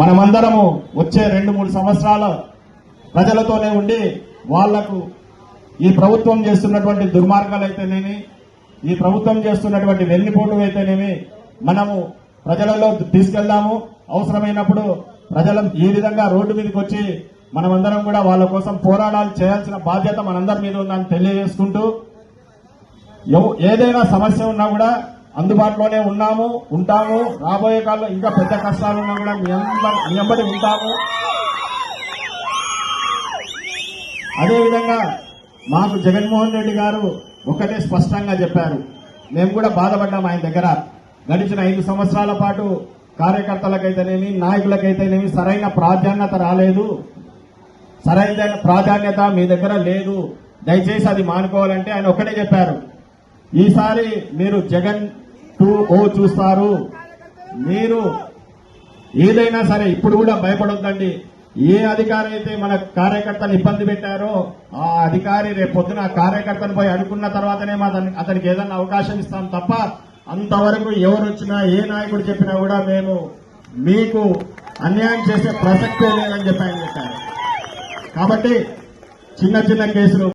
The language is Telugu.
మనమందరము వచ్చే 2-3 సంవత్సరాల ప్రజలతోనే ఉండి వాళ్లకు ఈ ప్రభుత్వం చేస్తున్నటువంటి దుర్మార్గాలు అయితేనేమి, ఈ ప్రభుత్వం చేస్తున్నటువంటి వెన్నుపోటు అయితేనేమి మనము ప్రజలలో తీసుకెళ్దాము. అవసరమైనప్పుడు ప్రజలు ఈ విధంగా రోడ్డు మీదకి వచ్చి మనమందరం కూడా వాళ్ళ కోసం పోరాటాలు చేయాల్సిన బాధ్యత మనందరి మీద ఉందని తెలియజేసుకుంటూ, ఏదైనా సమస్య ఉన్నా కూడా అందుబాటులోనే ఉంటాము. రాబోయే కాలంలో ఇంకా పెద్ద కష్టాలు ఉన్నా కూడా మీ వెంబడి ఉంటాము. అదేవిధంగా మాకు జగన్మోహన్ రెడ్డి గారు ఒకటే స్పష్టంగా చెప్పారు. మేము కూడా బాధపడ్డాం ఆయన దగ్గర. గడిచిన 5 సంవత్సరాల పాటు కార్యకర్తలకైతేనేమి, నాయకులకైతేనేమి సరైన ప్రాధాన్యత రాలేదు, సరైన ప్రాధాన్యత మీ దగ్గర లేదు, దయచేసి అది మానుకోవాలంటే ఆయన ఒక్కటే చెప్పారు, ఈసారి మీరు జగన్ 2.0 చూస్తారు. మీరు ఏదైనా సరే ఇప్పుడు కూడా భయపడొద్దండి. ఏ అధికారి అయితే మన కార్యకర్తను ఇబ్బంది పెట్టారో ఆ అధికారి రేపు పొద్దున కార్యకర్తను పోయి అడుగున్న తర్వాతనే అతనికి ఏదన్నా అవకాశం ఇస్తాం తప్ప అంతవరకు ఎవరు వచ్చినా ఏ నాయకుడు చెప్పినా కూడా మేము మీకు అన్యాయం చేసే ప్రసక్తే లేదని చెప్పి ఆయన చెప్పారు. కాబట్టి చిన్న కేసులు